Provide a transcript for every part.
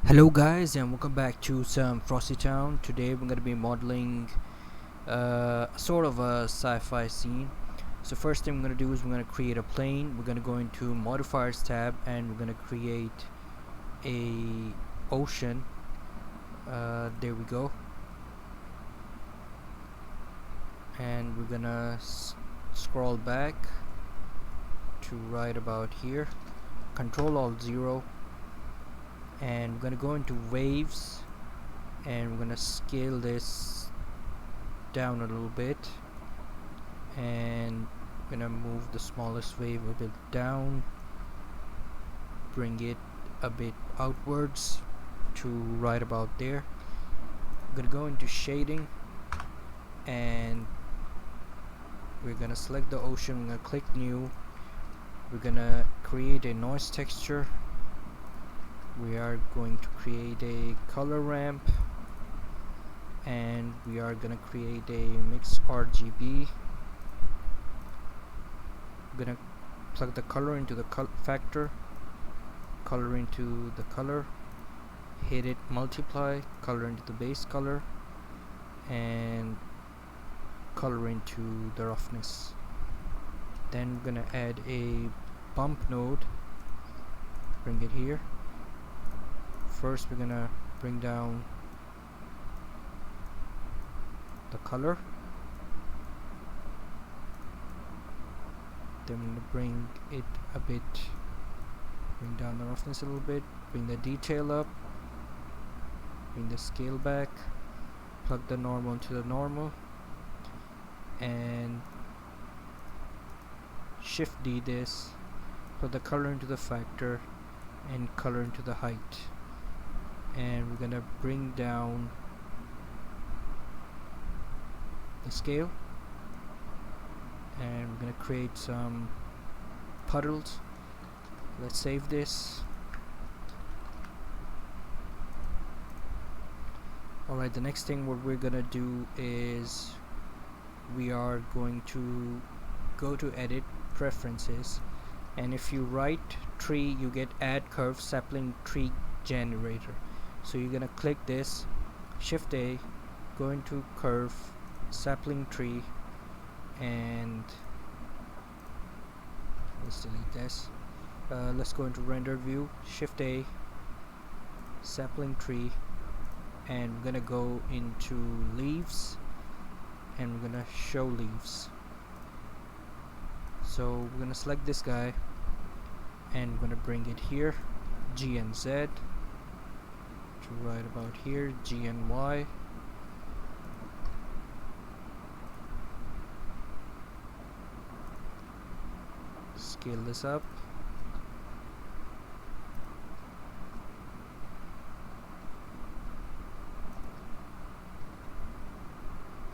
Hello guys and welcome back to some Frosti-Town. Today we're going to be modeling sort of a sci-fi scene. So first thing we're going to do is we're going to create a plane. We're going to go into modifiers tab and we're going to create a ocean. There we go. And we're going to scroll back to right about here. Control Alt 0. And we're going to go into waves and we're going to scale this down a little bit and we're going to move the smallest wave a bit down, bring it a bit outwards to right about there. I'm going to go into shading and we're going to select the ocean. We're going to click new. We're going to create a noise texture. We are going to create a color ramp and we are going to create a mix RGB. We're going to plug the color into the factor, color into the color, hit it, multiply, color into the base color, and color into the roughness. Then we're going to add a bump node, bring it here. First we're gonna bring down the color, then we're gonna bring it a bit, bring down the roughness a little bit, bring the detail up, bring the scale back, plug the normal into the normal, and shift D this, put the color into the factor and color into the height. And we're gonna bring down the scale and we're gonna create some puddles. Let's save this. Alright, the next thing what we're gonna do is we are going to go to edit, preferences, and if you write tree you get add curve sapling tree generator. So you're gonna click this, shift A, go into curve, sapling tree, and let's delete this. Let's go into render view, shift A, sapling tree, and we're gonna go into leaves and we're gonna show leaves. So we're gonna select this guy and we're gonna bring it here, G and Z to right about here, G and Y. Scale this up.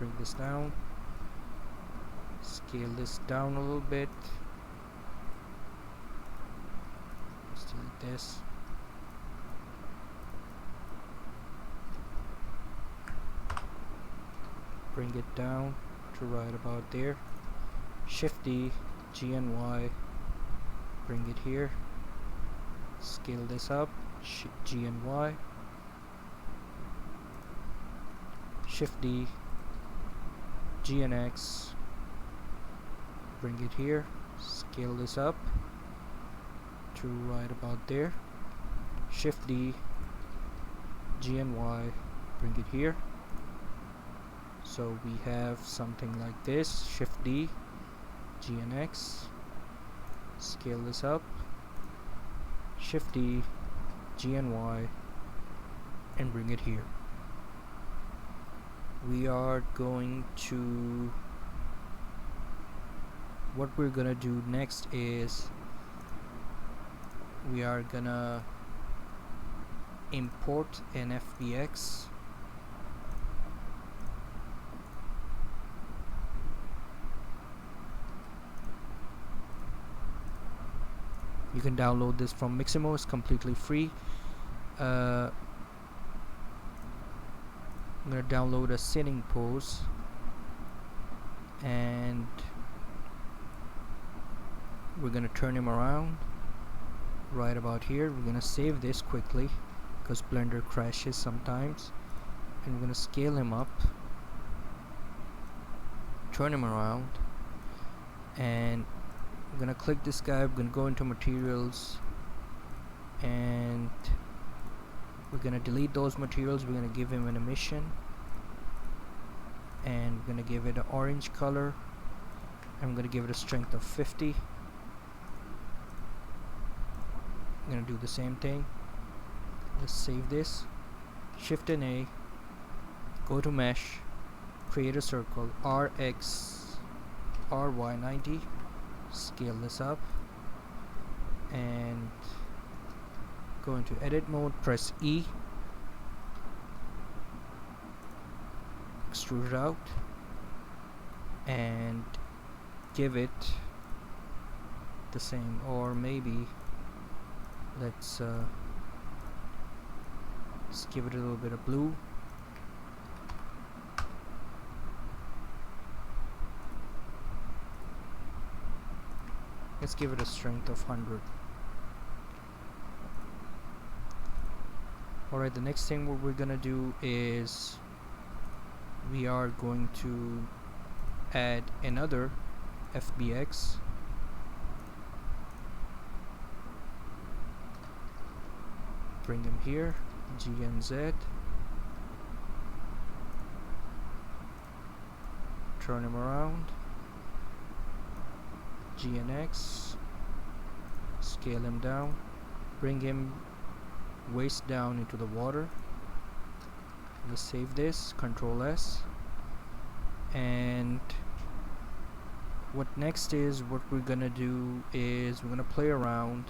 Bring this down. Scale this down a little bit. Let's delete this. Bring it down to right about there, shift D, G and Y, bring it here, scale this up, G and Y, shift D, G and X, bring it here, scale this up to right about there, shift D, G and Y, bring it here. So we have something like this, shift D, G and X, scale this up, shift D, G and Y, and bring it here. We are going to, what we're gonna do next is we are gonna import an FBX. You can download this from Mixamo, it's completely free. I'm gonna download a sitting pose and we're gonna turn him around right about here. We're gonna save this quickly because Blender crashes sometimes. And we're gonna scale him up, turn him around, and I'm gonna click this guy. I'm gonna go into materials, and we're gonna delete those materials. We're gonna give him an emission, and we're gonna give it an orange color, and I'm gonna give it a strength of 50. I'm gonna do the same thing. Let's save this. Shift and A, go to mesh, create a circle, RX RY 90, scale this up, and go into edit mode, press E, extrude it out, and give it the same, or maybe let's give it a little bit of blue. Let's give it a strength of 100. Alright, the next thing what we're gonna do is we are going to add another FBX. Bring him here, G and Z. Turn him around, G and X. Scale him down, bring him waist down into the water. Let's save this, Control S. And what next is, what we're gonna do is we're gonna play around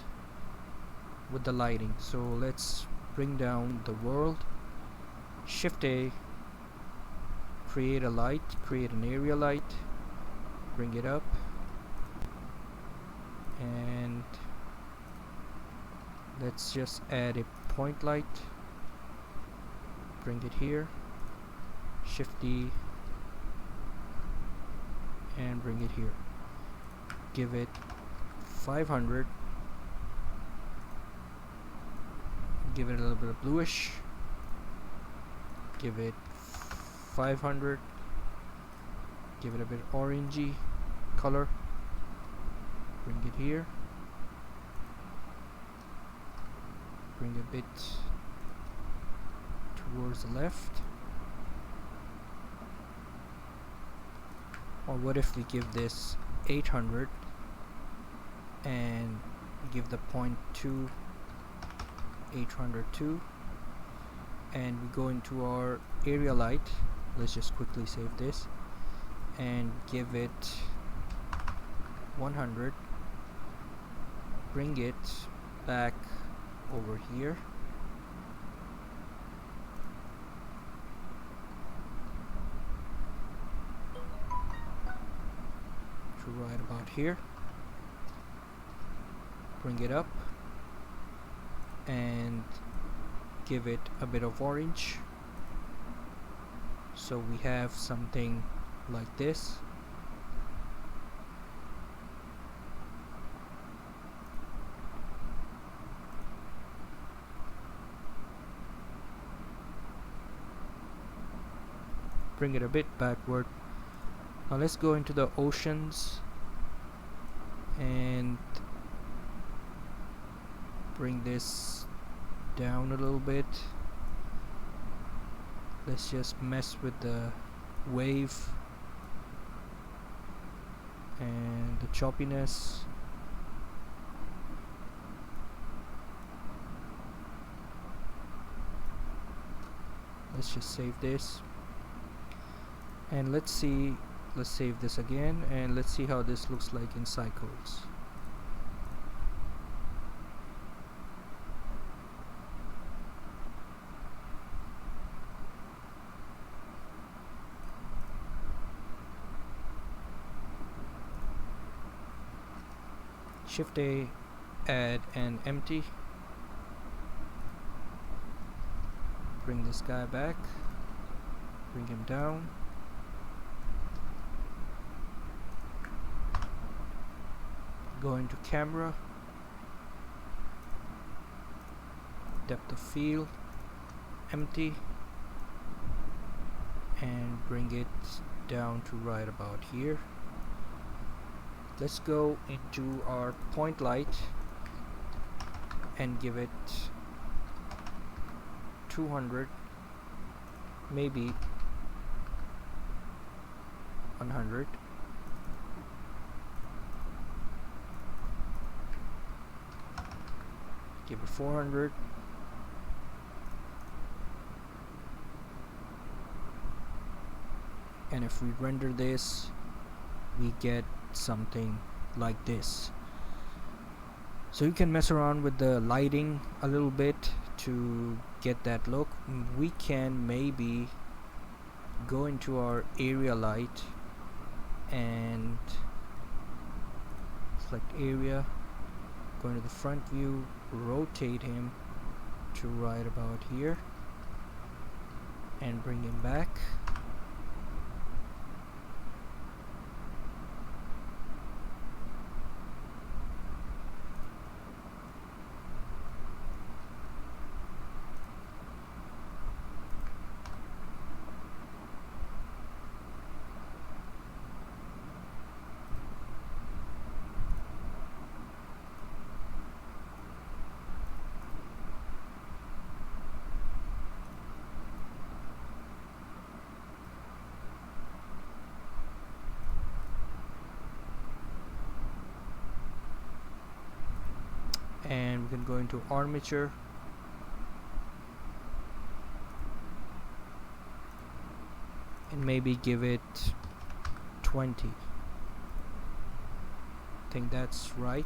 with the lighting. So let's bring down the world, Shift A, create a light, create an area light, bring it up, and let's just add a point light, bring it here, Shift D, and bring it here. Give it 500, give it a little bit of bluish, give it 500, give it a bit orangey color, bring it here, bring a bit towards the left. Or what if we give this 800 and give the point to 802, and we go into our area light. Let's just quickly save this and give it 100, bring it back over here, to right about here, bring it up and give it a bit of orange, so we have something like this. Bring it a bit backward. Now let's go into the oceans and bring this down a little bit. Let's just mess with the wave and the choppiness. Let's just save this and let's see. Let's save this again and let's see how this looks like in cycles. Shift A, add an empty, bring this guy back, bring him down, go into camera, depth of field, empty and bring it down to right about here. Let's go into our point light and give it 200, maybe 100. Give it 400. And if we render this, we get something like this. So you can mess around with the lighting a little bit to get that look. We can maybe go into our area light and select area, go into the front view, rotate him to right about here and bring him back. And we can go into armature and maybe give it 20. I think that's right.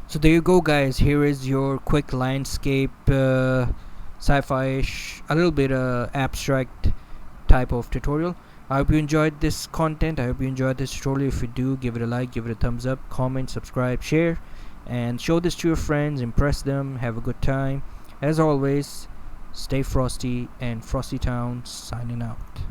So there you go, guys. Here is your quick landscape sci-fi-ish, a little bit abstract type of tutorial. I hope you enjoyed this content. I hope you enjoyed this tutorial. If you do, give it a like, give it a thumbs up, comment, subscribe, share, and show this to your friends. Impress them. Have a good time. As always, stay frosty, and Frosti-Town signing out.